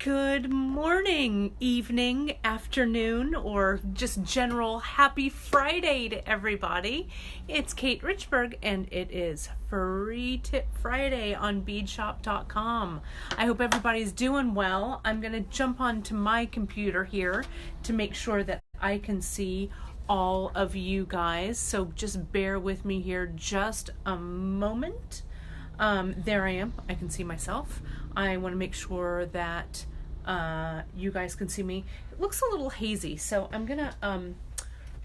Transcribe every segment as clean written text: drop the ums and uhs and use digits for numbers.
Good morning, evening, afternoon, or just general happy Friday to everybody. It's Kate Richburg, and it is Free Tip Friday on beadshop.com. I hope everybody's doing well. I'm going to jump onto my computer here to make sure that I can see all of you guys. So just bear with me here just a moment. There I am. I can see myself. I want to make sure that you guys can see me. It looks a little hazy, so I'm gonna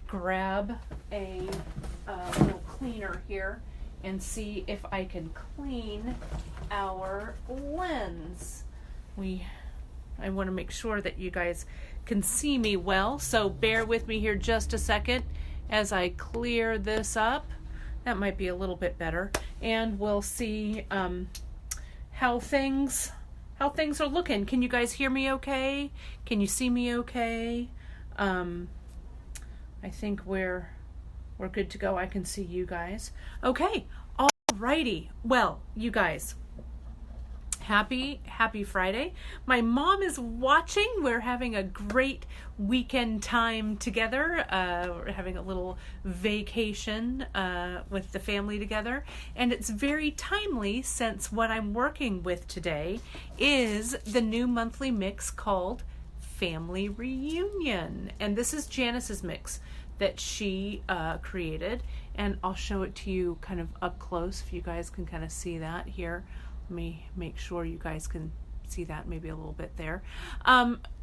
grab a little cleaner here and see if I can clean our lens. I want to make sure that you guys can see me well, so bear with me here just a second as I clear this up. That might be a little bit better, and we'll see how things are looking. Can you guys hear me okay? Can you see me okay? I think we're good to go. I can see you guys. Okay, alrighty. Well, you guys, happy Friday. My mom is watching. We're having a great weekend time together. We're having a little vacation with the family together, and it's very timely since what I'm working with today is the new monthly mix called Family Reunion, and this is Janice's mix that she created, and I'll show it to you kind of up close if you guys can kind of see that here. Let me make sure you guys can see that maybe a little bit there.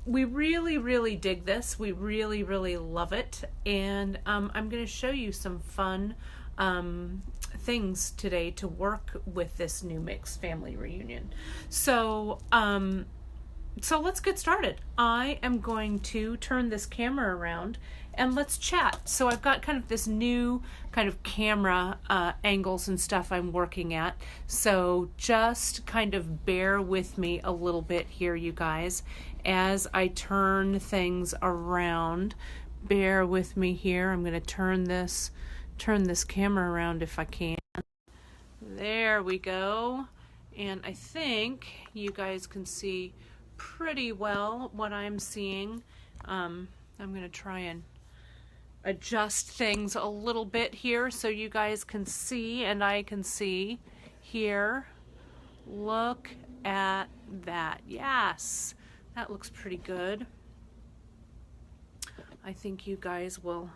We really dig this. We really love it. And I'm going to show you some fun things today to work with this new mix, Family Reunion. So let's get started. I am going to turn this camera around and let's chat. So I've got kind of this new kind of camera angles and stuff I'm working at. So just kind of bear with me a little bit here, you guys, as I turn things around. Bear with me here. I'm going to turn this camera around if I can. There we go. And I think you guys can see pretty well what I'm seeing. I'm going to try and adjust things a little bit here so you guys can see and I can see here. Look at that. Yes, that looks pretty good. I think you guys will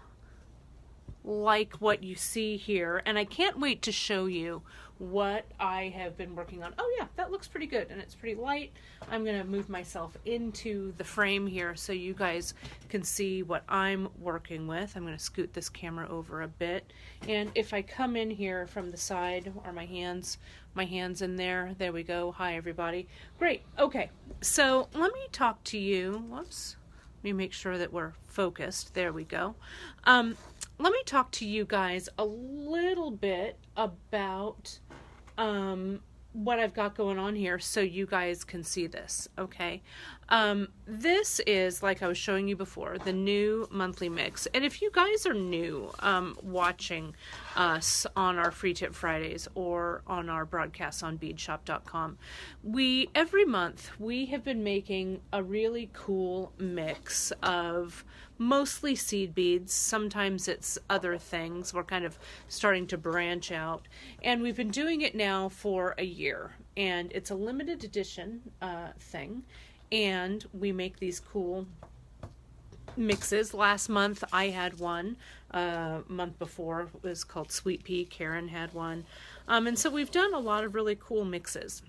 like what you see here, and I can't wait to show you what I have been working on. Oh yeah, that looks pretty good, and it's pretty light. I'm gonna move myself into the frame here so you guys can see what I'm working with. I'm gonna scoot this camera over a bit, and if I come in here from the side, or my hands in there we go. Hi everybody. Great. Okay, so let me talk to you. Whoops, let me make sure that we're focused. There we go. Let me talk to you guys a little bit about what I've got going on here so you guys can see this, okay? This is, like I was showing you before, the new monthly mix. And if you guys are new watching us on our Free Tip Fridays or on our broadcasts on beadshop.com, every month we have been making a really cool mix of mostly seed beads. Sometimes it's other things. We're kind of starting to branch out, and we've been doing it now for a year, and it's a limited edition thing, and we make these cool mixes. Last month I had one. Month before it was called Sweet Pea. Karen had one, and so we've done a lot of really cool mixes.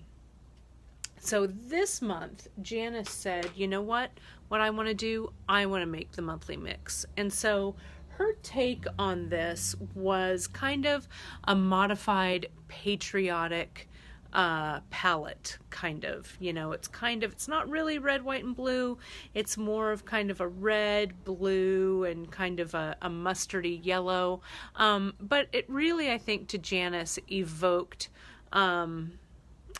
So this month, Janice said, you know what I want to do? I want to make the monthly mix. And so her take on this was kind of a modified patriotic palette, kind of. You know, it's not really red, white, and blue. It's more of kind of a red, blue, and kind of a mustardy yellow. But it really, I think, to Janice, evoked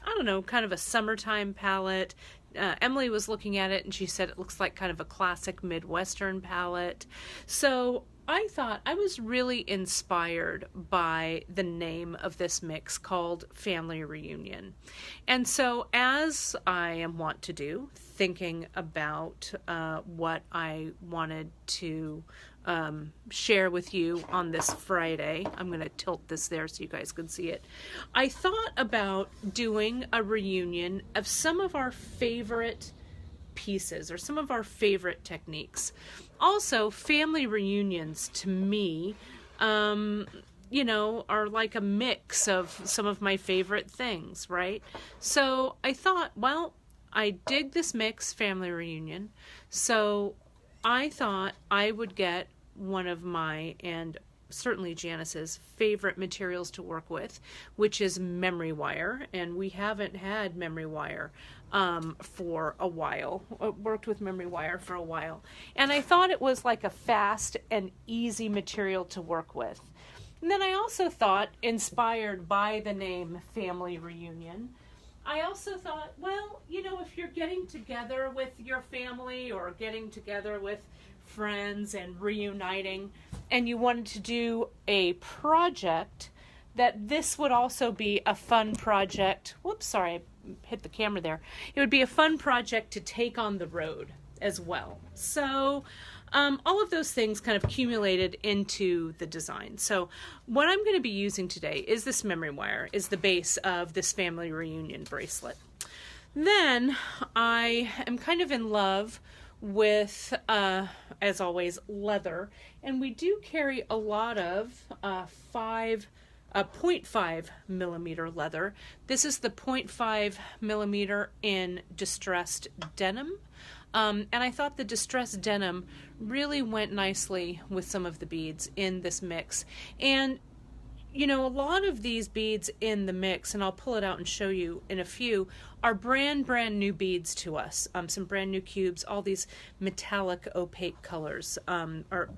I don't know, kind of a summertime palette. Emily was looking at it and she said it looks like kind of a classic Midwestern palette. So I thought I was really inspired by the name of this mix called Family Reunion. And so, as I am wont to do, thinking about what I wanted to share with you on this Friday, I'm going to tilt this there so you guys can see it. I thought about doing a reunion of some of our favorite pieces or some of our favorite techniques. Also, family reunions to me, you know, are like a mix of some of my favorite things, right? So I thought, well, I dig this mix, family reunion, so I thought I would get one of my, and certainly Janice's, favorite materials to work with, which is memory wire, and we haven't had memory wire for a while. Worked with memory wire for a while, and I thought it was like a fast and easy material to work with. And then I also thought, inspired by the name Family Reunion, I also thought, well, you know, if you're getting together with your family or getting together with friends and reuniting, and you wanted to do a project, that this would also be a fun project. Whoops, sorry, I hit the camera there. It would be a fun project to take on the road as well. So all of those things kind of accumulated into the design. So what I'm going to be using today is this memory wire, is the base of this Family Reunion bracelet. Then I am kind of in love with, as always, leather. And we do carry a lot of 0.5 millimeter leather. This is the 0.5 millimeter in distressed denim. And I thought the distressed denim really went nicely with some of the beads in this mix. And, you know, a lot of these beads in the mix, and I'll pull it out and show you in a few, are brand new beads to us. Some brand new cubes, all these metallic opaque colors, or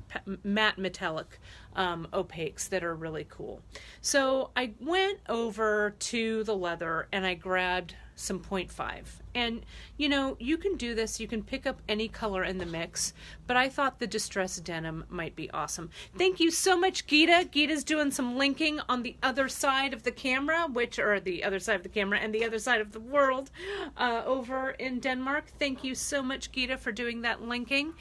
matte metallic opaques that are really cool. So I went over to the leather and I grabbed some 0.5. And, you know, you can do this. You can pick up any color in the mix, but I thought the distressed denim might be awesome. Thank you so much, Gita. Gita's doing some linking on the other side of the camera, or the other side of the camera and the other side of the world over in Denmark. Thank you so much, Gita, for doing that linking.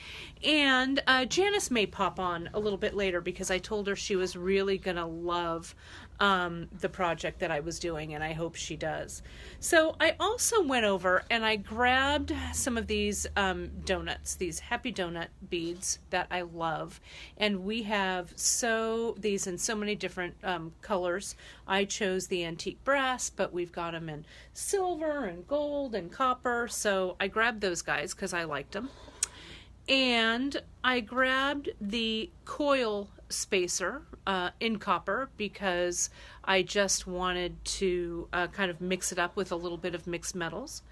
And Janice may pop on a little bit later because I told her she was really going to love the project that I was doing, and I hope she does. So I also went over and I grabbed some of these donuts, these happy donut beads that I love, and we have these in so many different colors. I chose the antique brass, but we've got them in silver and gold and copper, so I grabbed those guys because I liked them. And I grabbed the coil spacer in copper because I just wanted to kind of mix it up with a little bit of mixed metals.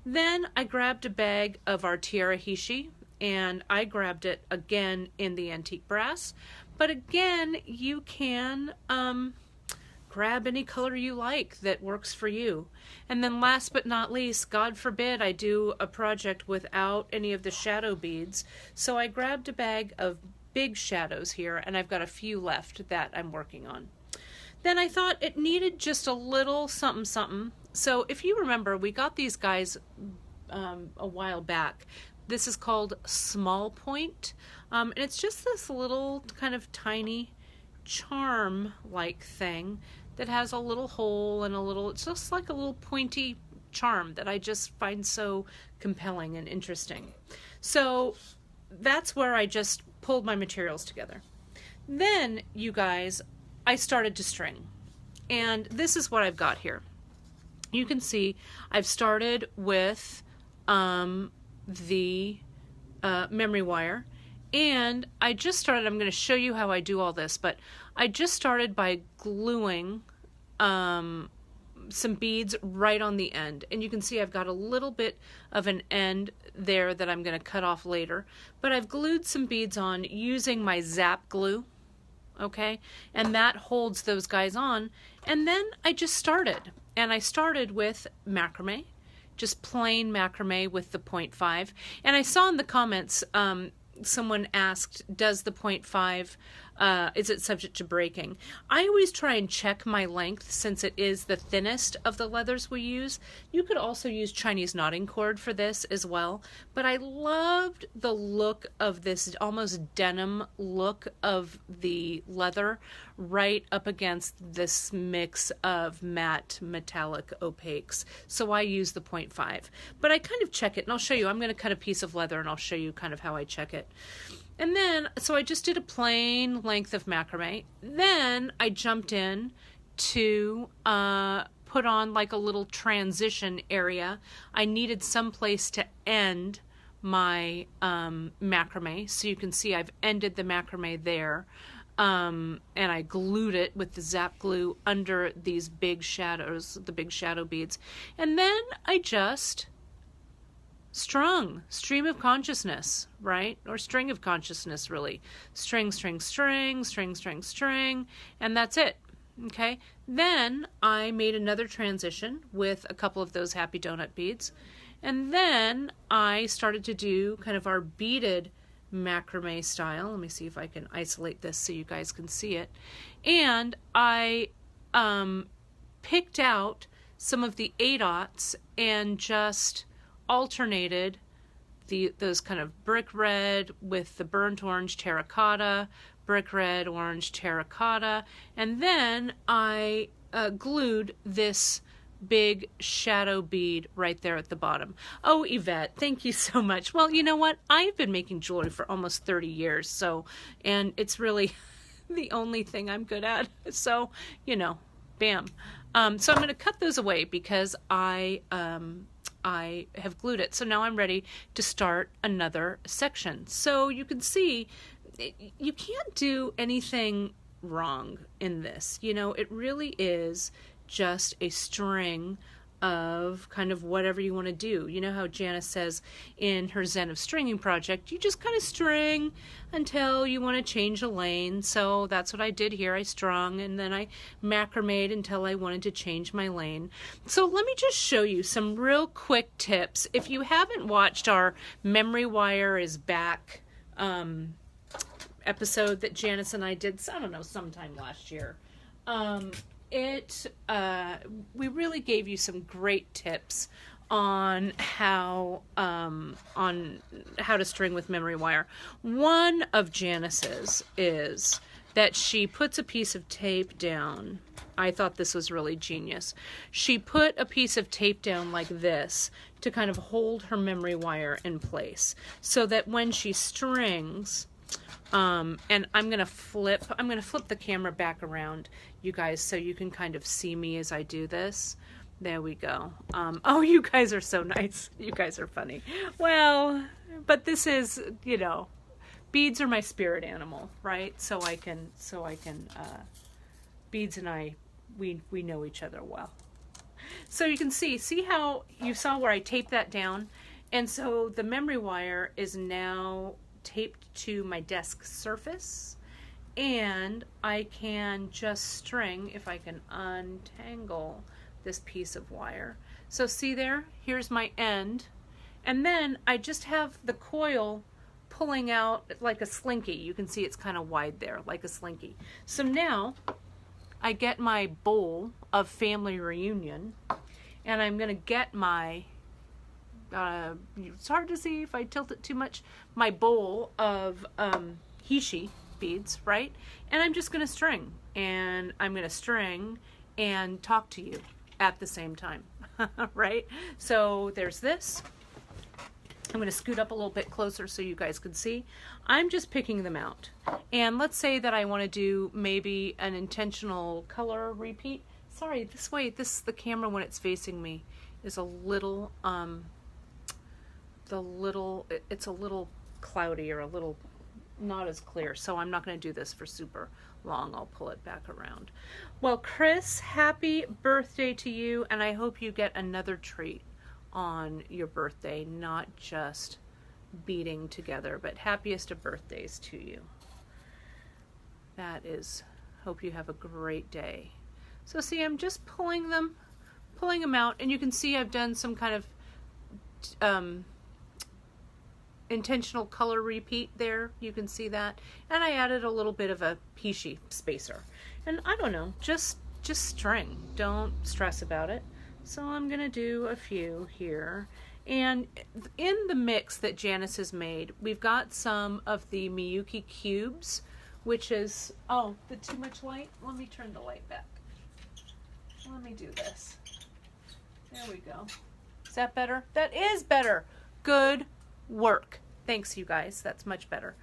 Then I grabbed a bag of our Tiara Hishi, and I grabbed it again in the antique brass. But again, you can grab any color you like that works for you. And then last but not least, God forbid I do a project without any of the shadow beads, so I grabbed a bag of big shadows here, and I've got a few left that I'm working on. Then I thought it needed just a little something something. So if you remember, we got these guys a while back. This is called Small Point, and it's just this little kind of tiny charm-like thing that has a little hole and it's just like a little pointy charm that I just find so compelling and interesting. So that's where I just pulled my materials together. Then, you guys, I started to string. And this is what I've got here. You can see I've started with the memory wire. And I just started, I'm going to show you how I do all this, but I just started by gluing some beads right on the end. And you can see I've got a little bit of an end there that I'm going to cut off later. But I've glued some beads on using my Zap glue, okay? And that holds those guys on. And then I just started. And I started with macrame, just plain macrame with the 0.5. And I saw in the comments, someone asked, does the 0.5, is it subject to breaking? I always try and check my length since it is the thinnest of the leathers we use. You could also use Chinese knotting cord for this as well, but I loved the look of this almost denim look of the leather right up against this mix of matte metallic opaques. So I use the 0.5, but I kind of check it, and I'll show you. I'm going to cut a piece of leather and I'll show you kind of how I check it. And then, so I just did a plain length of macrame. Then I jumped in to put on like a little transition area. I needed some place to end my macrame. So you can see I've ended the macrame there. And I glued it with the zap glue under these big shadows, the big shadow beads. And then I just strung, stream of consciousness, right? Or string of consciousness, really. String, string, string, string, string, string, and that's it. Okay? Then I made another transition with a couple of those happy donut beads. And then I started to do kind of our beaded macrame style. Let me see if I can isolate this so you guys can see it. And I picked out some of the 8/0 and just alternated those kind of brick red with the burnt orange terracotta, brick red, orange terracotta, and then I glued this big shadow bead right there at the bottom. Oh, Yvette, thank you so much. Well, you know what? I've been making jewelry for almost 30 years, so, and it's really the only thing I'm good at. So, you know, bam. So I'm going to cut those away because I have glued it. So now I'm ready to start another section. So you can see you can't do anything wrong in this. You know, it really is just a string of kind of whatever you want to do. You know how Janice says in her Zen of Stringing project, you just kind of string until you want to change a lane. So that's what I did here. I strung and then I macrameed until I wanted to change my lane. So let me just show you some real quick tips. If you haven't watched our Memory Wire is Back episode that Janice and I did, I don't know, sometime last year, we really gave you some great tips on how to string with memory wire. One of Janice's is that she puts a piece of tape down. I thought this was really genius. She put a piece of tape down like this to kind of hold her memory wire in place so that when she strings, and I'm gonna flip the camera back around, you guys, so you can kind of see me as I do this. There we go. Oh, you guys are so nice. You guys are funny. Well, but this is, you know, beads are my spirit animal, right? So I can, beads and I, we know each other well. So you can see how you saw where I taped that down, and so the memory wire is now taped to my desk surface, and I can just string, if I can untangle this piece of wire. So see there, here's my end, and then I just have the coil pulling out like a slinky. You can see it's kind of wide there, like a slinky. So now I get my bowl of family reunion, and I'm gonna get my it's hard to see if I tilt it too much, my bowl of Hishi beads, right? And I'm just going to string, and I'm going to string and talk to you at the same time, right? So there's this. I'm going to scoot up a little bit closer so you guys can see. I'm just picking them out. And let's say that I want to do maybe an intentional color repeat. Sorry, this way, the camera when it's facing me is a little, it's a little cloudy or a little not as clear, so I'm not going to do this for super long. I'll pull it back around. Well, Chris, happy birthday to you, and I hope you get another treat on your birthday, not just beading together, but happiest of birthdays to you. That is, hope you have a great day. So see, I'm just pulling them out, and you can see I've done some kind of intentional color repeat there. You can see that. And I added a little bit of a Pishi spacer. And I don't know, just string. Don't stress about it. So I'm going to do a few here. And in the mix that Janice has made, we've got some of the Miyuki cubes, which is, oh, the too much light? Let me turn the light back. Let me do this. There we go. Is that better? That is better. Good work. Thanks, you guys. That's much better.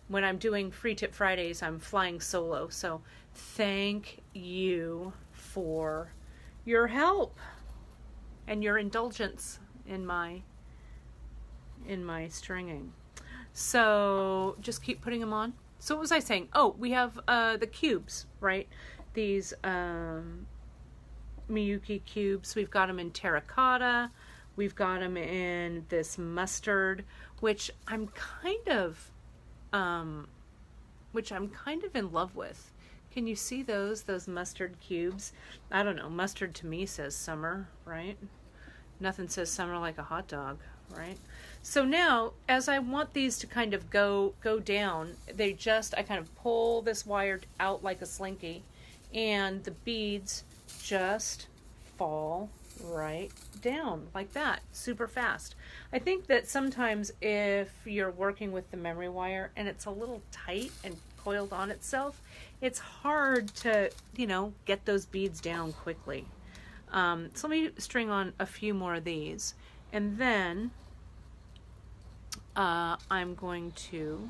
When I'm doing Free Tip Fridays, I'm flying solo. So thank you for your help and your indulgence in my stringing. So just keep putting them on. So what was I saying? Oh, we have the cubes, right? These Miyuki cubes. We've got them in terracotta. We've got them in this mustard, which I'm kind of in love with. Can you see those mustard cubes? I don't know. Mustard to me says summer, right? Nothing says summer like a hot dog, right? So now, as I want these to kind of go down, I kind of pull this wire out like a slinky, and the beads just fall right down like that, super fast. I think that sometimes if you're working with the memory wire and it's a little tight and coiled on itself, it's hard to, get those beads down quickly. So let me string on a few more of these, and then I'm going to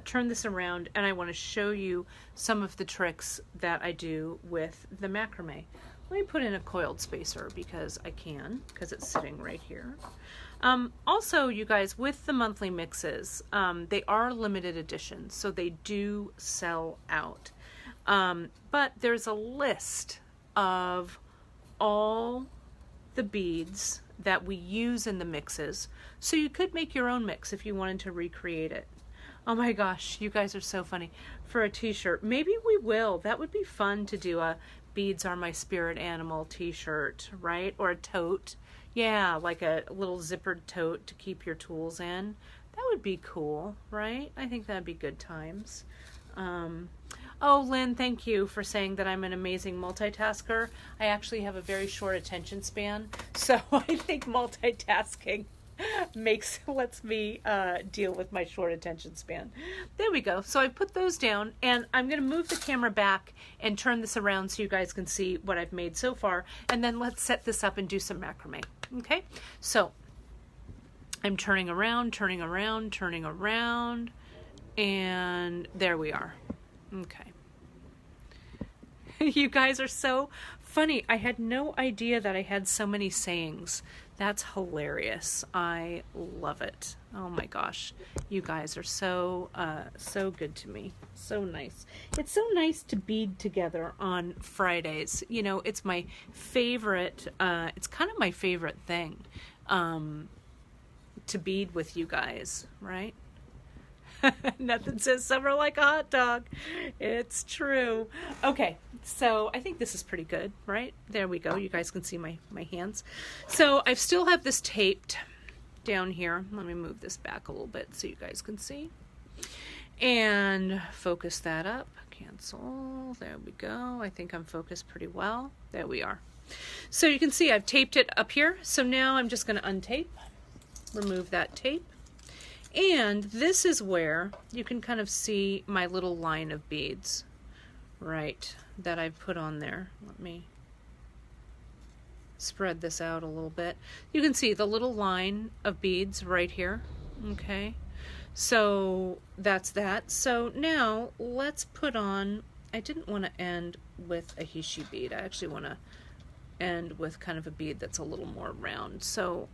turn this around, and I want to show you some of the tricks that I do with the macrame. Let me put in a coiled spacer because it's sitting right here. Also, you guys, with the monthly mixes, they are limited editions, so they do sell out. But there's a list of all the beads that we use in the mixes, so you could make your own mix if you wanted to recreate it. Oh my gosh, you guys are so funny. For a t-shirt, maybe we will. That would be fun to do a Beads Are My Spirit Animal t-shirt, right? Or a tote. Yeah, like a little zippered tote to keep your tools in. That would be cool, right? I think that'd be good times. Oh, Lynn, thank you for saying that I'm an amazing multitasker. I actually have a very short attention span, so I think multitasking lets me deal with my short attention span. There we go. So I put those down, and I'm going to move the camera back and turn this around so you guys can see what I've made so far, and then let's set this up and do some macrame. Okay, so I'm turning around, and there we are. Okay. You guys are so funny. I had no idea that I had so many sayings. That's hilarious. I love it. Oh my gosh. You guys are so good to me. So nice. It's so nice to bead together on Fridays. It's my favorite, it's kind of my favorite thing, to bead with you guys, right? Nothing says summer like a hot dog. It's true. Okay, so I think this is pretty good, right? There we go. You guys can see my hands. So I still have this taped down here. Let me move this back a little bit so you guys can see. And focus that up. Cancel. There we go. I think I'm focused pretty well. There we are. So you can see I've taped it up here. So now I'm just going to untape. Remove that tape. And this is where you can kind of see my little line of beads, right, that I've put on there. Let me spread this out a little bit. You can see the little line of beads right here, okay? So that's that. So now let's put on, I didn't want to end with a hishi bead. I actually want to end with kind of a bead that's a little more round. So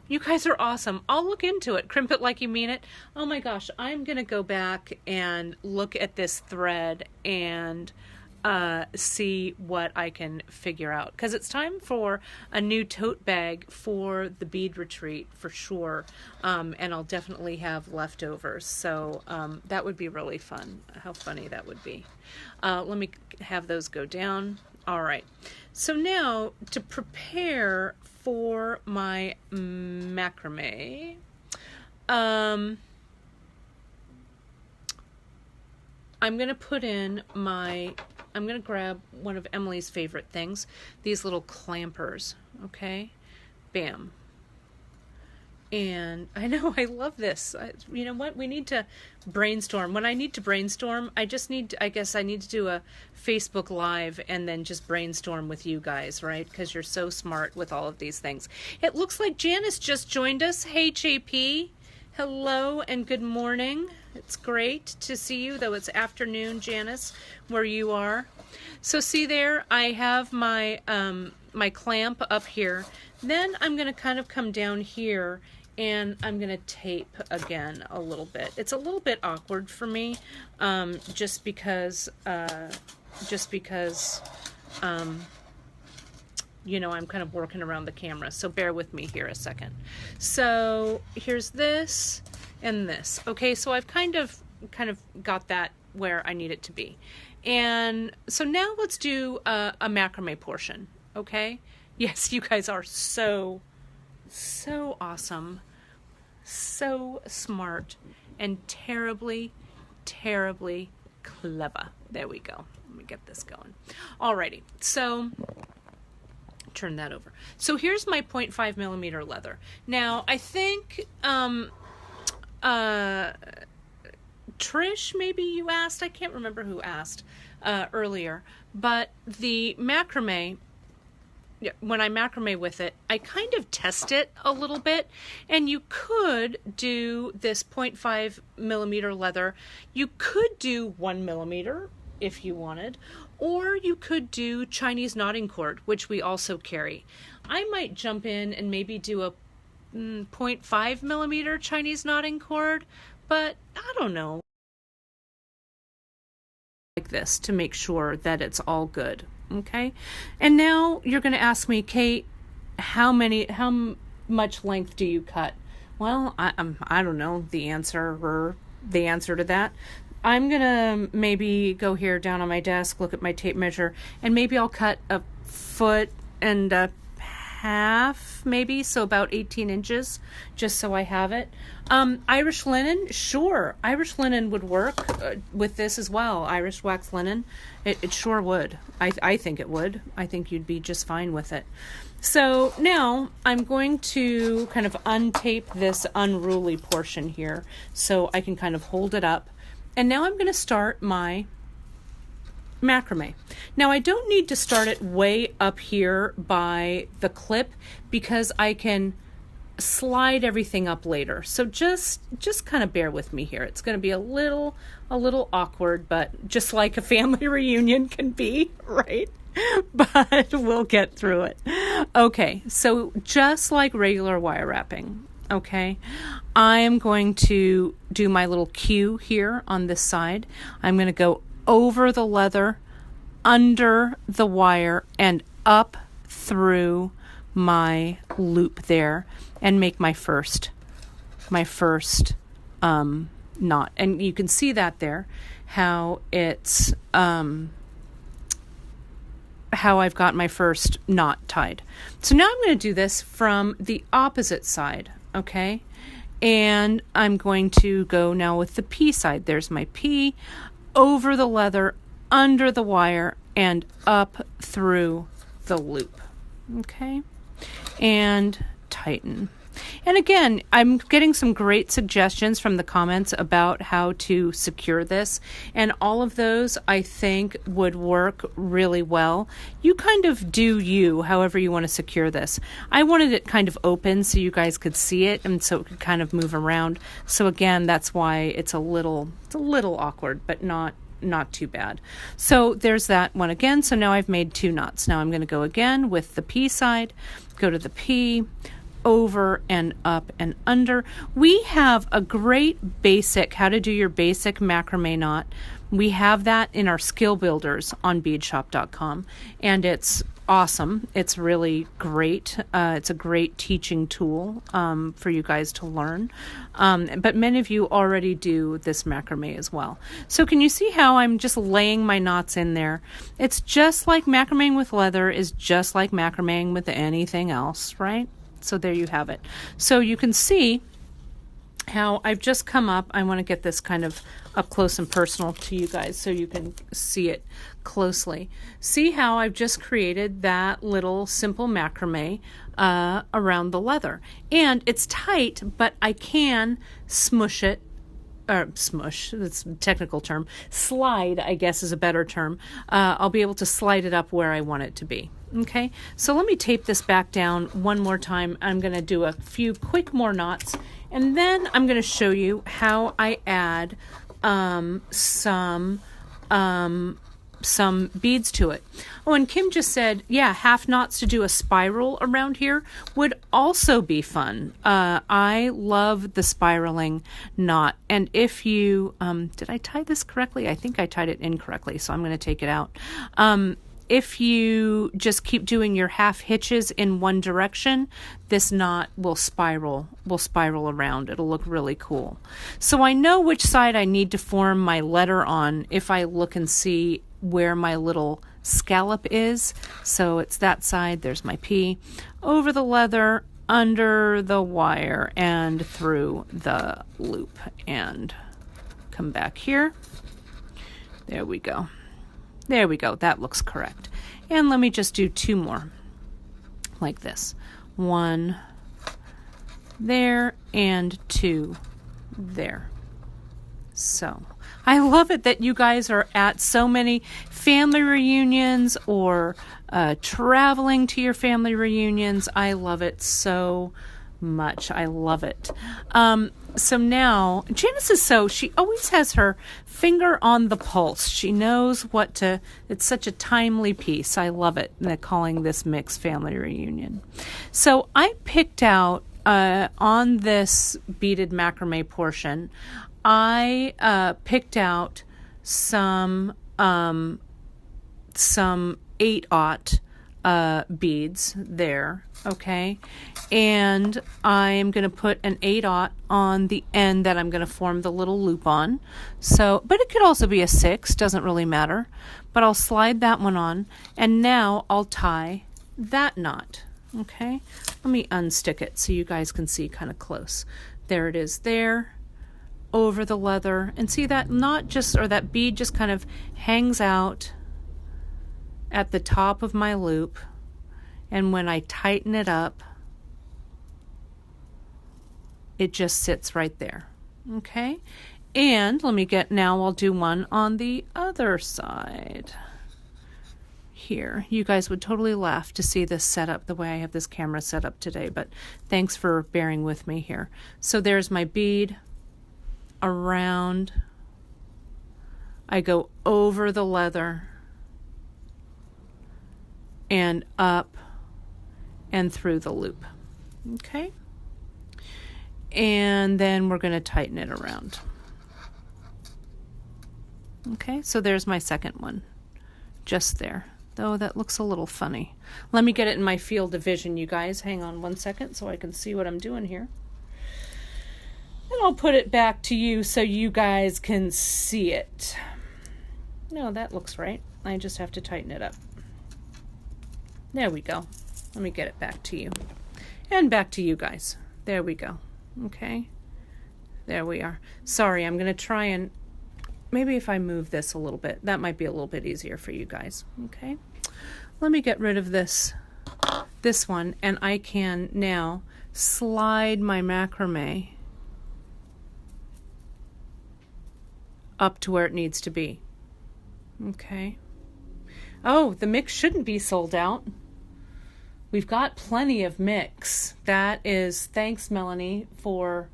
you guys are awesome. I'll look into it. Crimp it like you mean it. Oh my gosh, I'm gonna go back and look at this thread and see what I can figure out, because it's time for a new tote bag for the bead retreat for sure, and I'll definitely have leftovers, so that would be really fun. How funny that would be. Let me have those go down. All right, so now to prepare for my macrame, I'm going to put in I'm going to grab one of Emily's favorite things, these little clampers, okay? Bam. And I know, I love this. You know what? We need to brainstorm. When I need to brainstorm, I guess I need to do a Facebook Live and then just brainstorm with you guys, right? Because you're so smart with all of these things. It looks like Janice just joined us. Hey, JP. Hello and good morning. It's great to see you, though it's afternoon, Janice, where you are. So see there, I have my my clamp up here. Then I'm going to kind of come down here and I'm going to tape again a little bit. It's a little bit awkward for me, just because you know, I'm kind of working around the camera, so bear with me here a second. So here's this and this. Okay, so I've kind of got that where I need it to be. And so now let's do a macrame portion, okay? Yes, you guys are so awesome, so smart, and terribly, terribly clever. There we go. Let me get this going. Alrighty, so turn that over. So here's my 0.5 millimeter leather. Now, I think, Trish, maybe you asked, I can't remember who asked earlier, but the macrame, when I macrame with it, I kind of test it a little bit, and you could do this 0.5 millimeter leather. You could do 1 millimeter if you wanted, or you could do Chinese knotting cord, which we also carry. I might jump in and maybe do a 0.5 millimeter Chinese knotting cord, but I don't know. Like this to make sure that it's all good. Okay, and now you're going to ask me, Kate, how much length do you cut? Well, I don't know the answer to that. I'm going to maybe go here down on my desk, look at my tape measure, and maybe I'll cut 1.5 feet, maybe, so about 18 inches, just so I have it. Irish linen, sure. Irish linen would work with this as well. Irish wax linen, it sure would. I think it would. I think you'd be just fine with it. So now I'm going to kind of untape this unruly portion here so I can kind of hold it up. And now I'm going to start my macrame. Now I don't need to start it way up here by the clip because I can slide everything up later. So just kind of bear with me here. It's going to be a little awkward, but just like a family reunion can be, right? But we'll get through it. Okay, so just like regular wire wrapping, okay, I am going to do my little Q here on this side. I'm going to go over the leather, under the wire, and up through my loop there, and make my first knot. And you can see that there, how it's how I've got my first knot tied. So now I'm going to do this from the opposite side, okay? And I'm going to go now with the P side. There's my P, over the leather, under the wire, and up through the loop, okay? And tighten. And again, I'm getting some great suggestions from the comments about how to secure this, and all of those I think would work really well. You kind of do you, however you want to secure this. I wanted it kind of open so you guys could see it, and so it could kind of move around. So again, that's why it's a little awkward, but not too bad. So there's that one again. So now I've made 2 knots. Now I'm going to go again with the P side, go to the P, over and up and under. We have a great basic, how to do your basic macrame knot. We have that in our skill builders on beadshop.com, and it's awesome. It's really great. It's a great teaching tool for you guys to learn. But many of you already do this macrame as well. So can you see how I'm just laying my knots in there? It's just like macrameing with leather is just like macrameing with anything else, right? So there you have it. So you can see how I've just come up. I want to get this kind of up close and personal to you guys so you can see it closely. See how I've just created that little simple macrame around the leather. And it's tight, but I can smush it, or smush, that's a technical term. Slide, I guess, is a better term. I'll be able to slide it up where I want it to be. Okay, so let me tape this back down one more time. I'm going to do a few quick more knots, and then I'm going to show you how I add some beads to it. Oh, and Kim just said, yeah, half knots to do a spiral around here would also be fun. I love the spiraling knot. And if you, did I tie this correctly? I think I tied it incorrectly, so I'm going to take it out. If you just keep doing your half hitches in one direction, this knot will spiral around. It'll look really cool. So I know which side I need to form my letter on if I look and see where my little scallop is. So it's that side. There's my P. Over the leather, under the wire, and through the loop. And come back here. There we go. There we go. That looks correct. And let me just do two more like this. One there and two there. So I love it that you guys are at so many family reunions or traveling to your family reunions. I love it so much. I love it. So now Janice is she always has her finger on the pulse. She knows what to, it's such a timely piece. I love it, calling this mix family reunion. So I picked out on this beaded macrame portion, I picked out some 8/0 beads there, okay? And I am going to put an 8/0 on the end that I'm going to form the little loop on. So, but it could also be a 6, doesn't really matter. But I'll slide that one on, and now I'll tie that knot, okay? Let me unstick it so you guys can see kind of close. There it is there, over the leather. And see that knot just, or that bead just kind of hangs out at the top of my loop, and when I tighten it up, it just sits right there. Okay, and let me get, now I'll do one on the other side here. You guys would totally laugh to see this set up the way I have this camera set up today, but thanks for bearing with me here. So there's my bead around, I go over the leather and up and through the loop. Okay, and then we're going to tighten it around. Okay, so there's my second one, just there. Though that looks a little funny. Let me get it in my field of vision, you guys. Hang on one second so I can see what I'm doing here. And I'll put it back to you so you guys can see it. No, that looks right. I just have to tighten it up. There we go. Let me get it back to you. And back to you guys. There we go. Okay. There we are. Sorry, I'm going to try and maybe if I move this a little bit, that might be a little bit easier for you guys. Okay. Let me get rid of this one, and I can now slide my macrame up to where it needs to be. Okay. Oh, the mix shouldn't be sold out. We've got plenty of mix. That is, thanks Melanie for,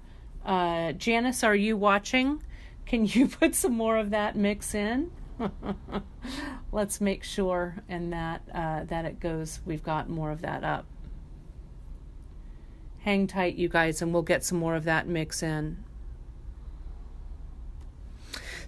Janice, are you watching? Can you put some more of that mix in? Let's make sure and that it goes, we've got more of that up. Hang tight, you guys, and we'll get some more of that mix in.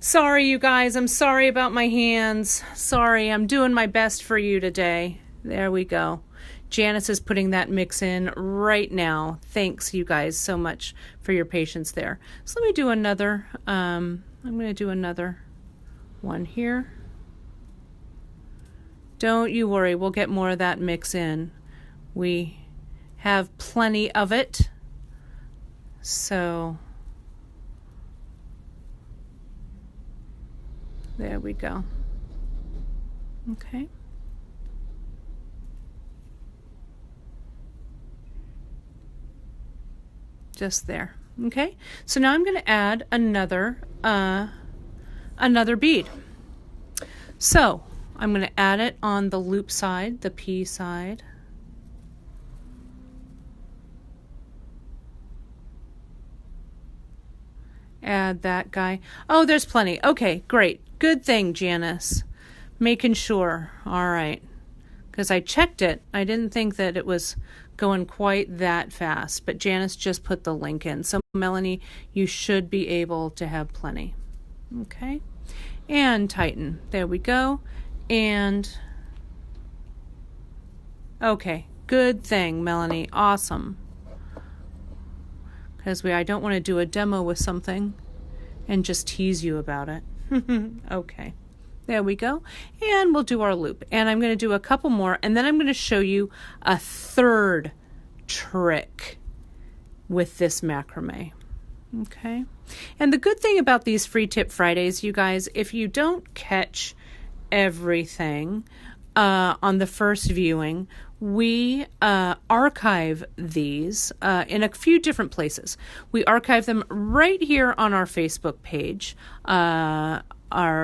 Sorry, you guys, I'm sorry about my hands. Sorry, I'm doing my best for you today. There we go. Janice is putting that mix in right now. Thanks, you guys, so much for your patience there. So let me do another, I'm going to do another one here. Don't you worry, we'll get more of that mix in. We have plenty of it. So There we go. Okay. Just there. Okay. So now I'm going to add another bead. So I'm going to add it on the loop side, the P side. Add that guy. Oh, there's plenty. Okay, great. Good thing, Janice. Making sure. All right. Because I checked it. I didn't think that it was going quite that fast. But Janice just put the link in. So, Melanie, you should be able to have plenty. Okay. And tighten. There we go. And okay. Good thing, Melanie. Awesome. Because I don't want to do a demo with something and just tease you about it. Okay. There we go. And we'll do our loop. And I'm going to do a couple more, and then I'm going to show you a third trick with this macrame. Okay. And the good thing about these Free Tip Fridays, you guys, if you don't catch everything on the first viewing, we archive these in a few different places. We archive them right here on our Facebook page, our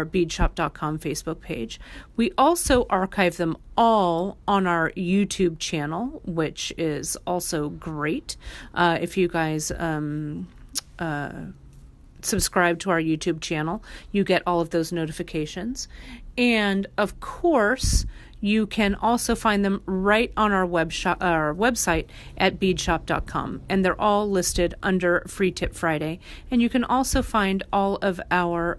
beadshop.com Facebook page. We also archive them all on our YouTube channel, which is also great. If you guys subscribe to our YouTube channel, you get all of those notifications. And of course, you can also find them right on our website at beadshop.com. And they're all listed under Free Tip Friday. And you can also find all of our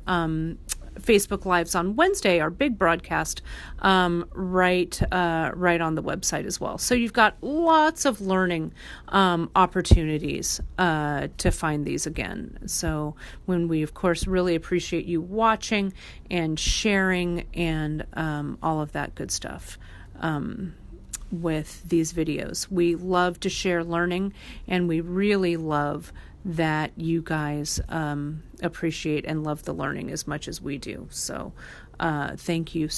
Facebook Lives on Wednesday, our big broadcast, right on the website as well. So you've got lots of learning opportunities to find these again. So when we, of course, really appreciate you watching and sharing and all of that good stuff with these videos. We love to share learning, and we really love that you guys appreciate and love the learning as much as we do. So thank you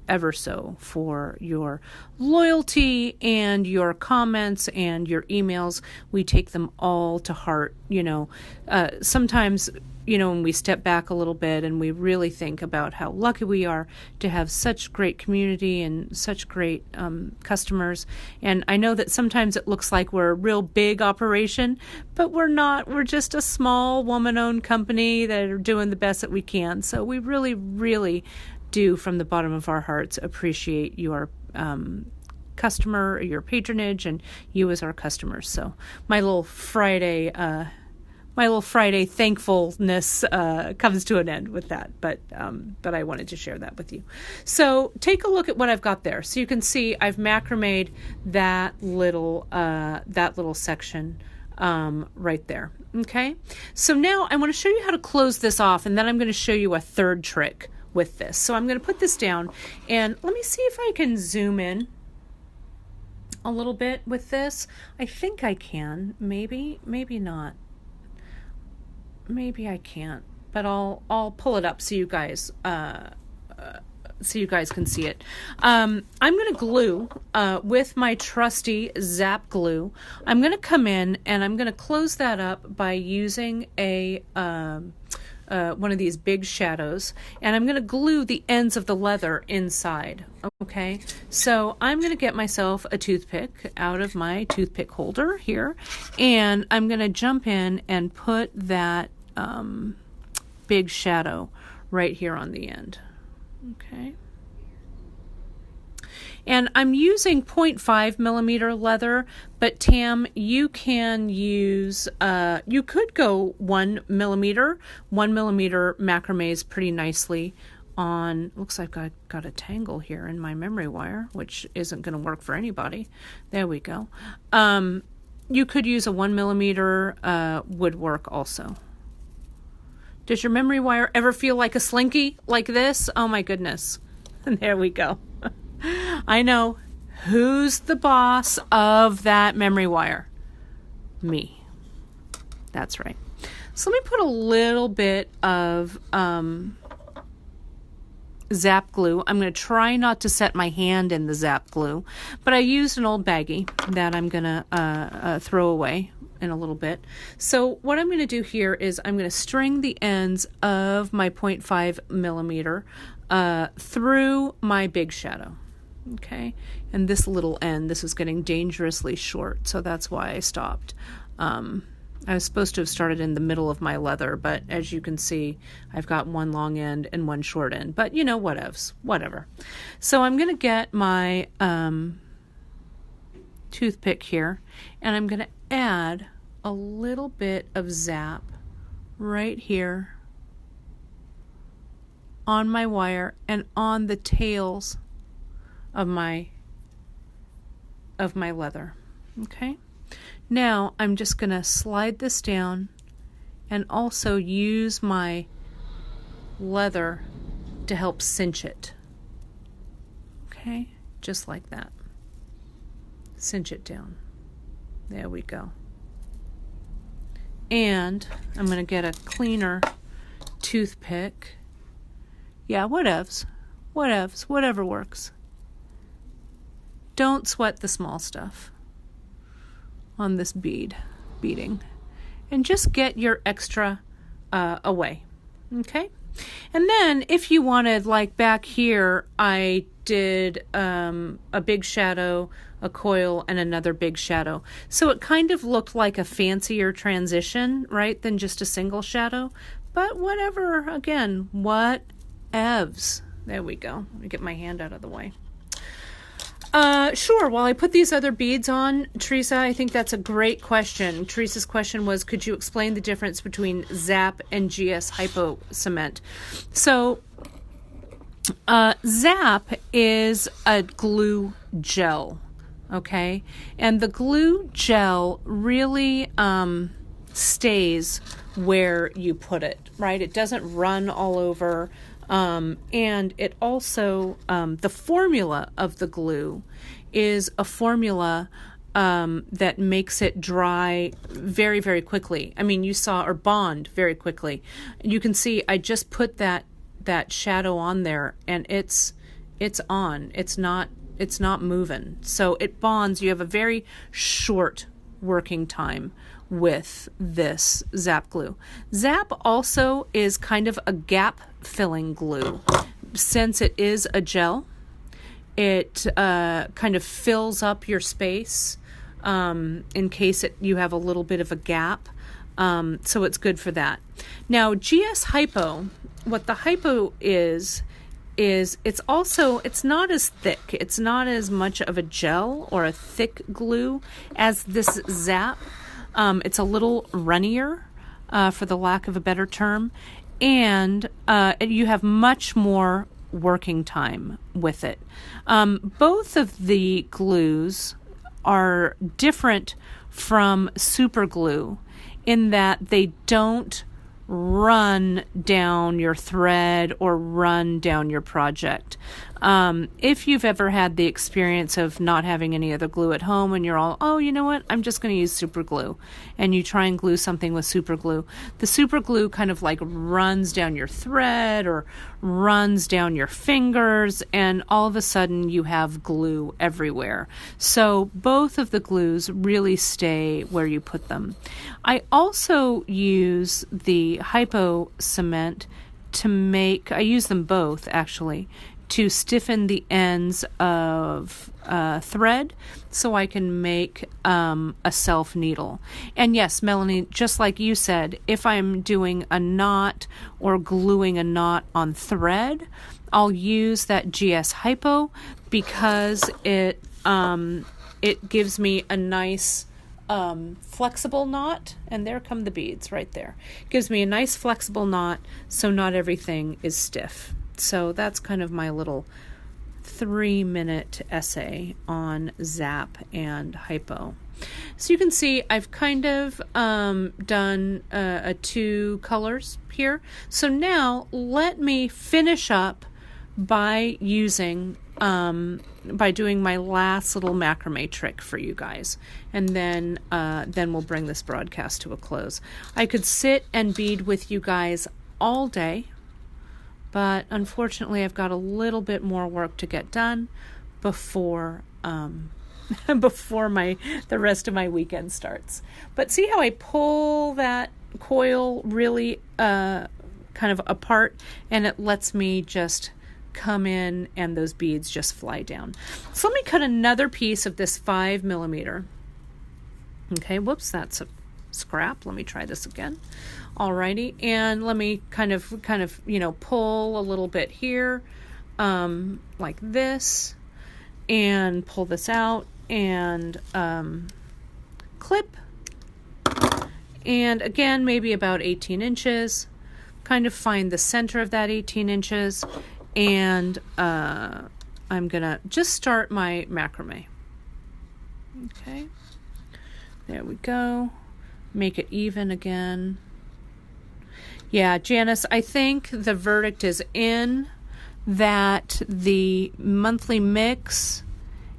ever so for your loyalty and your comments and your emails. We take them all to heart. Sometimes, when we step back a little bit and we really think about how lucky we are to have such great community and such great customers. And I know that sometimes it looks like we're a real big operation, but we're not. We're just a small woman-owned company that are doing the best that we can. So we really, really do, from the bottom of our hearts, appreciate your customer, your patronage, and you as our customers. So my little Friday thankfulness comes to an end with that, but I wanted to share that with you. So take a look at what I've got there. So you can see I've macrameed that little section right there. Okay. So now I want to show you how to close this off, and then I'm going to show you a third trick with this. So I'm going to put this down, and let me see if I can zoom in a little bit with this. I think I can. Maybe not. Maybe I can't, but I'll pull it up so you guys can see it. I'm going to glue with my trusty Zap glue. I'm going to come in and I'm going to close that up by using a one of these big shadows, and I'm going to glue the ends of the leather inside. Okay, so I'm going to get myself a toothpick out of my toothpick holder here, and I'm going to jump in and put that big shadow right here on the end. Okay. And I'm using 0.5 millimeter leather, but Tam, you can use, you could go 1 millimeter. 1 millimeter macrames pretty nicely on, looks like I got a tangle here in my memory wire, which isn't going to work for anybody. There we go. You could use a 1 millimeter woodwork also. Does your memory wire ever feel like a slinky like this? Oh my goodness. And there we go. I know. Who's the boss of that memory wire? Me. That's right. So let me put a little bit of Zap glue. I'm going to try not to set my hand in the Zap glue, but I used an old baggie that I'm going to throw away in a little bit. So what I'm going to do here is I'm going to string the ends of my 0.5 millimeter through my big shadow. Okay, and this little end, this was getting dangerously short, so that's why I stopped. I was supposed to have started in the middle of my leather, but as you can see, I've got one long end and one short end. But you know, whatevs, whatever. So I'm going to get my toothpick here, and I'm going to add a little bit of Zap right here on my wire and on the tails of my leather. Okay. Now I'm just going to slide this down and also use my leather to help cinch it. Okay, just like that. Cinch it down. There we go. And I'm going to get a cleaner toothpick. Yeah, whatevs, whatever works. Don't sweat the small stuff on this beading, and just get your extra away. Okay, and then if you wanted, like back here, I did a big shadow, a coil, and another big shadow, so it kind of looked like a fancier transition, right, than just a single shadow. But whatever, again, whatevs. There we go. Let me get my hand out of the way. Sure. While I put these other beads on, Teresa, I think that's a great question. Teresa's question was, could you explain the difference between Zap and GS Hypo Cement? So, Zap is a glue gel, okay? And the glue gel really stays where you put it, right? It doesn't run all over. And it also, the formula of the glue is a formula that makes it dry very, very quickly. I mean, you saw, or bond very quickly. You can see I just put that shadow on there, and it's on. It's not moving. So it bonds. You have a very short working time with this Zap glue. Zap also is kind of a gap filling glue. Since it is a gel, it kind of fills up your space in case you have a little bit of a gap. So it's good for that. Now, GS Hypo, what the Hypo is it's not as thick. It's not as much of a gel or a thick glue as this Zap. It's a little runnier, for the lack of a better term, and you have much more working time with it. Both of the glues are different from super glue in that they don't run down your thread or run down your project. If you've ever had the experience of not having any other glue at home and you're all, oh, you know what, I'm just going to use super glue, and you try and glue something with super glue, the super glue kind of like runs down your thread or runs down your fingers, and all of a sudden you have glue everywhere. So both of the glues really stay where you put them. I also use the Hypo cement I use them both actually, to stiffen the ends of thread so I can make a self needle. And yes, Melanie, just like you said, if I'm doing a knot or gluing a knot on thread, I'll use that GS Hypo because it gives me a nice flexible knot, and there come the beads right there. Gives me a nice flexible knot so not everything is stiff. So that's kind of my little 3-minute essay on Zap and Hypo. So you can see I've kind of done 2 colors here. So now let me finish up by using by doing my last little macrame trick for you guys, and then we'll bring this broadcast to a close. I could sit and bead with you guys all day, but unfortunately I've got a little bit more work to get done before before the rest of my weekend starts. But see how I pull that coil really kind of apart, and it lets me just come in and those beads just fly down. So let me cut another piece of this 5 millimeter. Okay, whoops, that's a scrap. Let me try this again. Alrighty, and let me kind of pull a little bit here, like this, and pull this out and clip. And again, maybe about 18 inches. Kind of find the center of that 18 inches, and I'm gonna just start my macrame. Okay, there we go. Make it even again. Yeah, Janice, I think the verdict is in that the monthly mix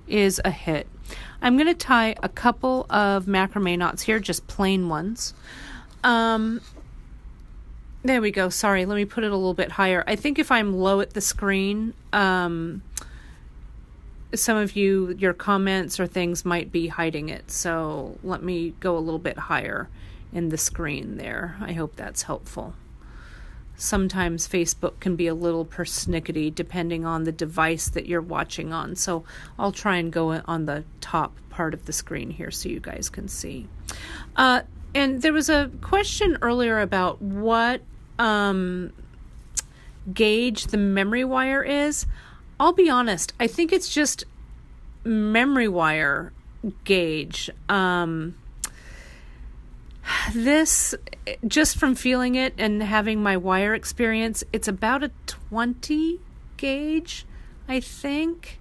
is a hit. I'm going to tie a couple of macrame knots here, just plain ones. There we go. Sorry, let me put it a little bit higher. I think if I'm low at the screen, some of your comments or things might be hiding it. So let me go a little bit higher in the screen there. I hope that's helpful. Sometimes Facebook can be a little persnickety depending on the device that you're watching on. So I'll try and go on the top part of the screen here so you guys can see. And there was a question earlier about what gauge the memory wire is. I'll be honest, I think it's just memory wire gauge. This, just from feeling it and having my wire experience, it's about a 20 gauge, I think,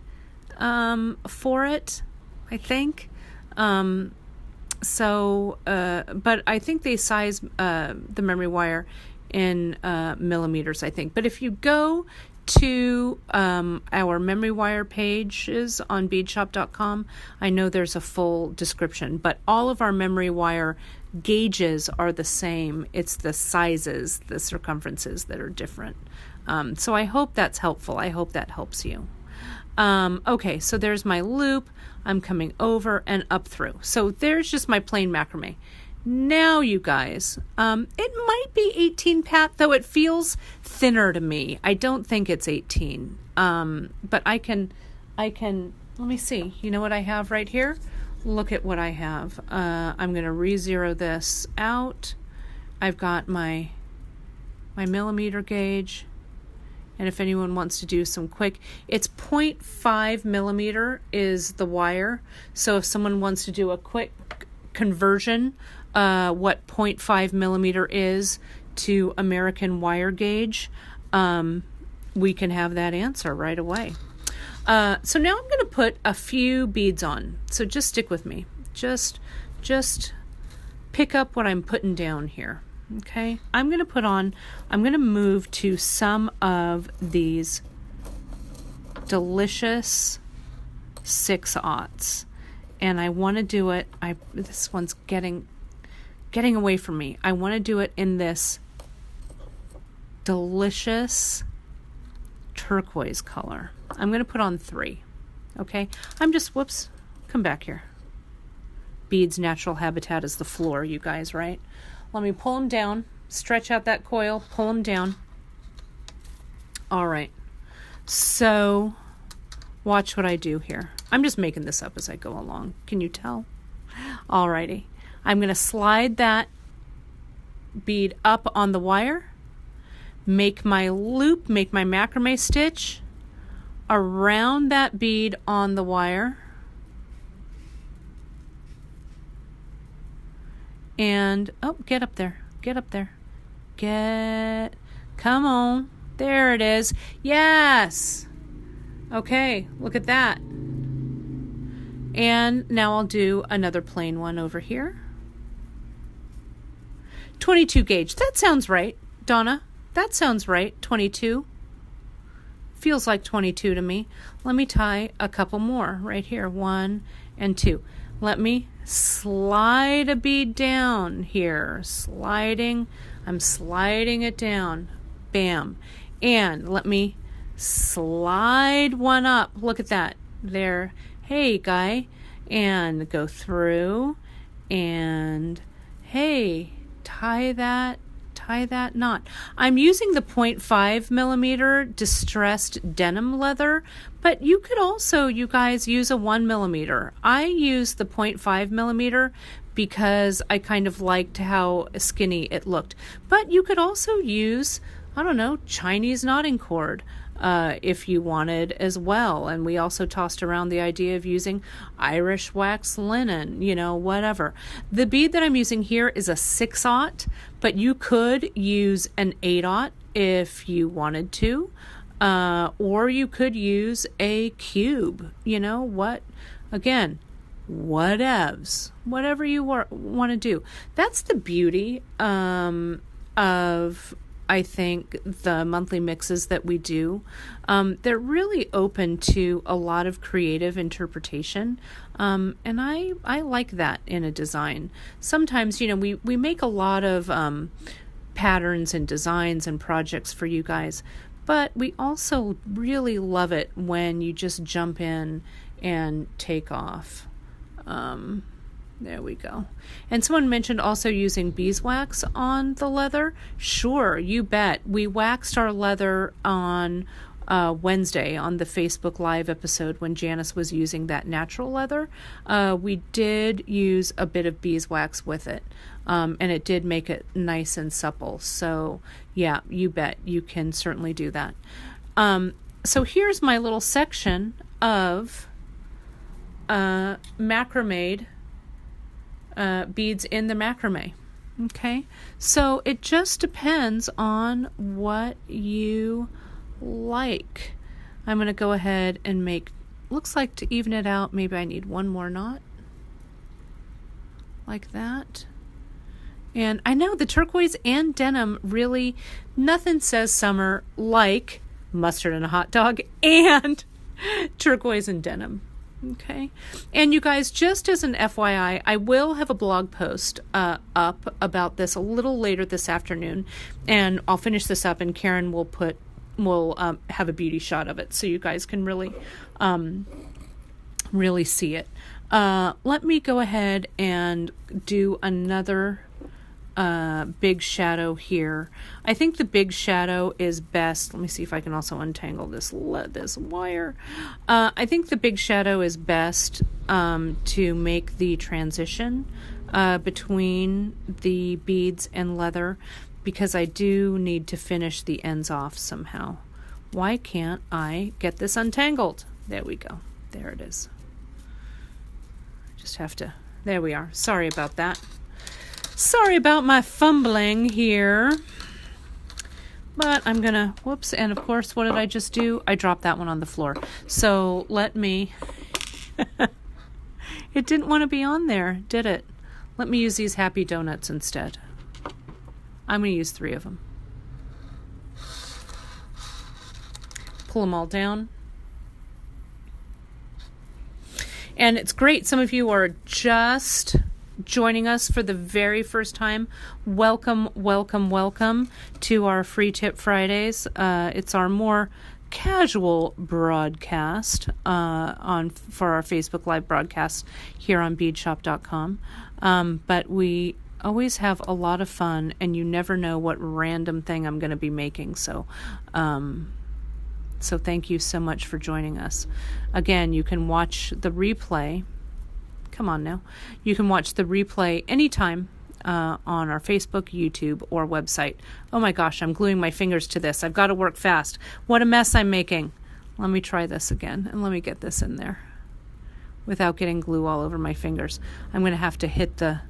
for it, I think. But I think they size the memory wire in millimeters, I think. But if you go to our memory wire pages on beadshop.com, I know there's a full description, but all of our memory wire gauges are the same. It's the sizes, the circumferences that are different. So I hope that's helpful. I hope that helps you. Okay, so there's my loop. I'm coming over and up through. So there's just my plain macrame. Now, you guys, it might be 18 pat, though it feels thinner to me. I don't think it's 18. But I can, let me see. You know what I have right here? Look at what I have. I'm going to re-zero this out. I've got my millimeter gauge. And if anyone wants to do some quick, it's 0.5 millimeter is the wire. So if someone wants to do a quick conversion, what 0.5 millimeter is to American wire gauge, we can have that answer right away. So now I'm going to put a few beads on. So just stick with me. Just pick up what I'm putting down here. Okay. I'm going to move to some of these delicious 6/0. And I want to do it. This one's getting away from me. I want to do it in this delicious turquoise color. I'm going to put on 3. Okay. Come back here. Beads' natural habitat is the floor, you guys, right? Let me pull them down, stretch out that coil, pull them down. All right. So watch what I do here. I'm just making this up as I go along. Can you tell? All righty. I'm going to slide that bead up on the wire, make my loop, make my macrame stitch around that bead on the wire. And, get up there. Come on. There it is. Yes. Okay, look at that. And now I'll do another plain one over here. 22 gauge. That sounds right, Donna. That sounds right. 22. Feels like 22 to me. Let me tie a couple more right here. 1 and 2. Let me slide a bead down here. I'm sliding it down. Bam. And let me slide one up. Look at that. There. Hey, guy. And go through. And hey, tie that knot. I'm using the 0.5 millimeter distressed denim leather, but you could also, you guys, use a 1 millimeter. I use the 0.5 millimeter because I kind of liked how skinny it looked. But you could also use, I don't know, Chinese knotting cord if you wanted as well. And we also tossed around the idea of using Irish wax linen, whatever. The bead that I'm using here is a 6/0, but you could use an 8/0 if you wanted to, or you could use a cube. Again, whatevs, whatever you want to do. That's the beauty of, I think, the monthly mixes that we do. They're really open to a lot of creative interpretation, and I like that in a design. Sometimes, we make a lot of patterns and designs and projects for you guys, but we also really love it when you just jump in and take off. There we go. And someone mentioned also using beeswax on the leather. Sure, you bet. We waxed our leather on Wednesday on the Facebook Live episode when Janice was using that natural leather. We did use a bit of beeswax with it, and it did make it nice and supple. So, yeah, you bet. You can certainly do that. So here's my little section of macrame beads in the macrame. Okay, so it just depends on what you like. I'm going to go ahead and make, looks like to even it out, maybe I need one more knot like that. And I know the turquoise and denim really, nothing says summer like mustard and a hot dog and turquoise and denim. Okay. And you guys, just as an FYI, I will have a blog post up about this a little later this afternoon, and I'll finish this up and Karen will have a beauty shot of it so you guys can really see it. Let me go ahead and do another big shadow here. I think the big shadow is best. Let me see if I can also untangle this wire. I think the big shadow is best to make the transition between the beads and leather, because I do need to finish the ends off somehow. Why can't I get this untangled? There we go. There it is. Just have to, there we are. Sorry about that. Sorry about my fumbling here. But I'm gonna, whoops, and of course, what did I just do? I dropped that one on the floor. So let me, it didn't want to be on there, did it? Let me use these happy donuts instead. I'm gonna use 3 of them. Pull them all down. And it's great. Some of you are just joining us for the very first time. Welcome, welcome, welcome to our Free Tip Fridays. It's our more casual broadcast for our Facebook Live broadcast here on beadshop.com. But we always have a lot of fun, and you never know what random thing I'm going to be making. So thank you so much for joining us. Again, you can watch the replay. Come on now. You can watch the replay anytime on our Facebook, YouTube, or website. Oh my gosh, I'm gluing my fingers to this. I've got to work fast. What a mess I'm making. Let me try this again, and let me get this in there without getting glue all over my fingers. I'm going to have to hit the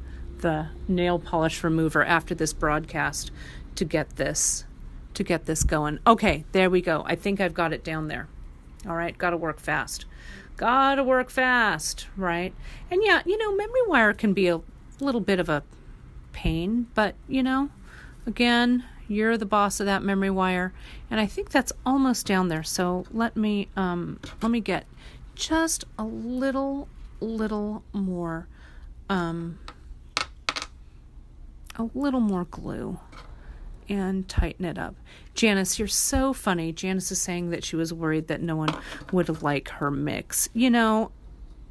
nail polish remover after this broadcast to get this going. Okay, there we go. I think I've got it down there. All right, got to work fast. Gotta work fast, right? And yeah, memory wire can be a little bit of a pain, but again, you're the boss of that memory wire, and I think that's almost down there. So let me get just a little more, glue, and tighten it up. Janice, you're so funny. Janice is saying that she was worried that no one would like her mix. You know,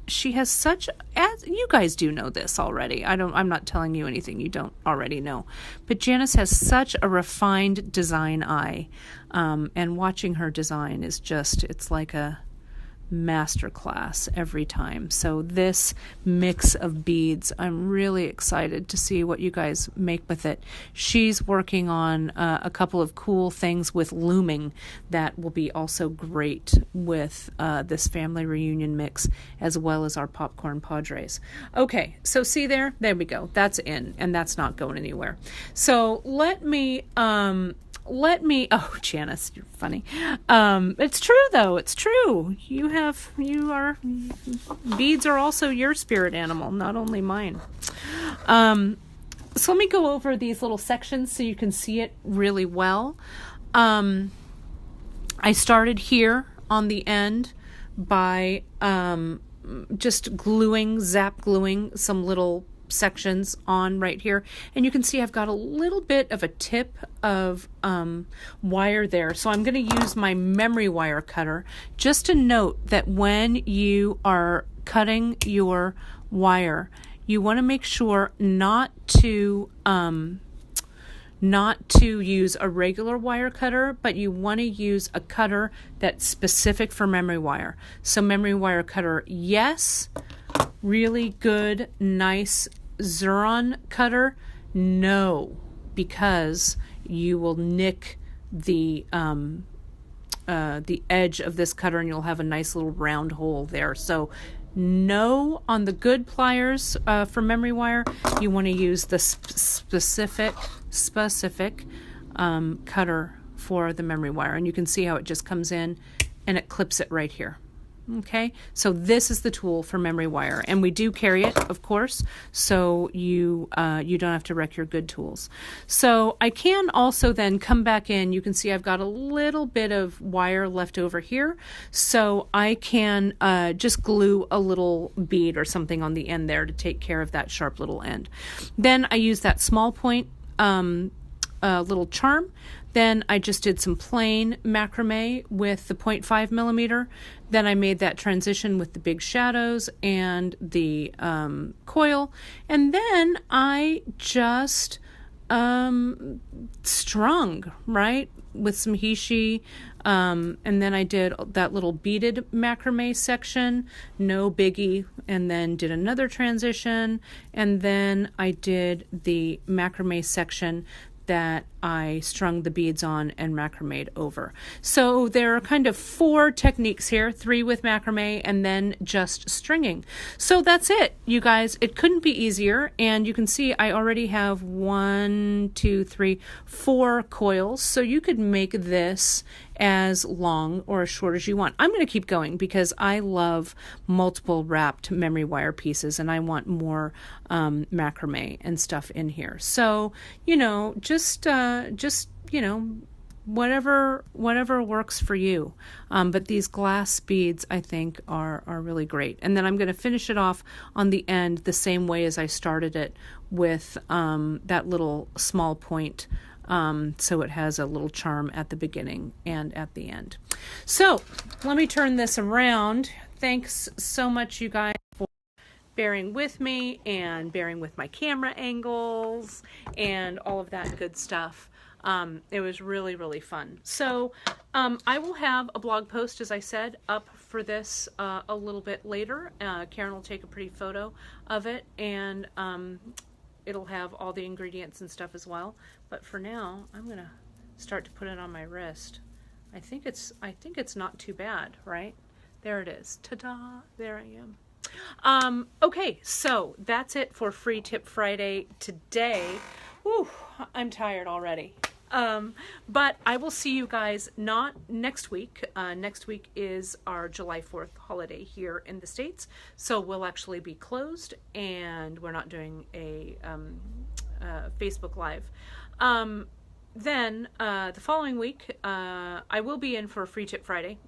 she has such, as you guys do know this already. I'm not telling you anything you don't already know. But Janice has such a refined design eye. And watching her design is just, it's like a masterclass every time. So this mix of beads, I'm really excited to see what you guys make with it. She's working on a couple of cool things with looming that will be also great with this family reunion mix, as well as our popcorn padres. Okay, so see there we go. That's in, and that's not going anywhere. So let me oh, Janice, you're funny. It's true though. It's true. Beads are also your spirit animal, not only mine. So let me go over these little sections so you can see it really well. I started here on the end by just zap gluing some little sections on right here, and you can see I've got a little bit of a tip of wire there, so I'm going to use my memory wire cutter. Just to note that when you are cutting your wire, you want to make sure not to use a regular wire cutter, but you want to use a cutter that's specific for memory wire. So memory wire cutter, yes. Really good, nice Xuron cutter, no, because you will nick the edge of this cutter and you'll have a nice little round hole there. So no on the good pliers for memory wire. You want to use the specific cutter for the memory wire, and you can see how it just comes in and it clips it right here. Okay, so this is the tool for memory wire, and we do carry it, of course, so you don't have to wreck your good tools. So I can also then come back in. You can see I've got a little bit of wire left over here, so I can just glue a little bead or something on the end there to take care of that sharp little end. Then I use that small point little charm. Then I just did some plain macrame with the 0.5 millimeter. Then I made that transition with the big shadows and the coil. And then I just strung, right, with some hishi. And then I did that little beaded macrame section, no biggie, and then did another transition. And then I did the macrame section that I strung the beads on and macrameed over. So there are kind of 4 techniques here, 3 with macrame and then just stringing. So that's it, you guys. It couldn't be easier, and you can see I already have 1, 2, 3, 4 coils, so you could make this as long or as short as you want. I'm going to keep going because I love multiple wrapped memory wire pieces, and I want more macrame and stuff in here. So, you know, just you know, whatever works for you. But these glass beads, I think, are really great. And then I'm going to finish it off on the end the same way as I started it, with that little small point. So it has a little charm at the beginning and at the end. So let me turn this around. Thanks so much, you guys, for bearing with me and bearing with my camera angles and all of that good stuff. It was really, really fun. So I will have a blog post, as I said, up for this a little bit later. Karen will take a pretty photo of it, and it'll have all the ingredients and stuff as well. But for now, I'm gonna start to put it on my wrist. I think it's not too bad, right? There it is. Ta-da! There I am. Okay, so that's it for Free Tip Friday today. Whew, I'm tired already. But I will see you guys not next week. Next week is our July 4th holiday here in the States, so we'll actually be closed, and we're not doing a Facebook Live. Then the following week, I will be in for Free Tip Friday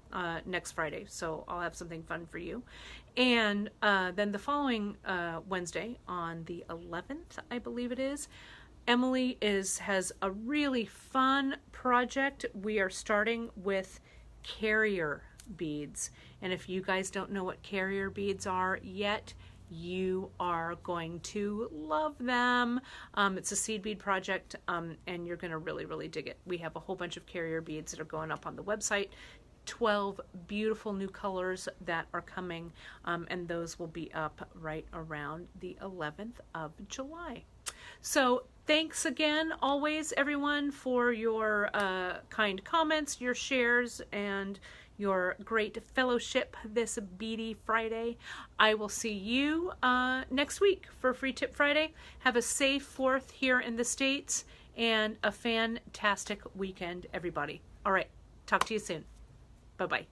next Friday, so I'll have something fun for you. And then the following Wednesday, on the 11th, I believe it is, Emily has a really fun project. We are starting with carrier beads. And if you guys don't know what carrier beads are yet, you are going to love them. It's a seed bead project, and you're going to really, really dig it. We have a whole bunch of carrier beads that are going up on the website. 12 beautiful new colors that are coming, and those will be up right around the 11th of July. So thanks again, always, everyone, for your kind comments, your shares, and your great fellowship this Beady Friday. I will see you next week for Free Tip Friday. Have a safe 4th here in the States and a fantastic weekend, everybody. All right, talk to you soon. Bye-bye.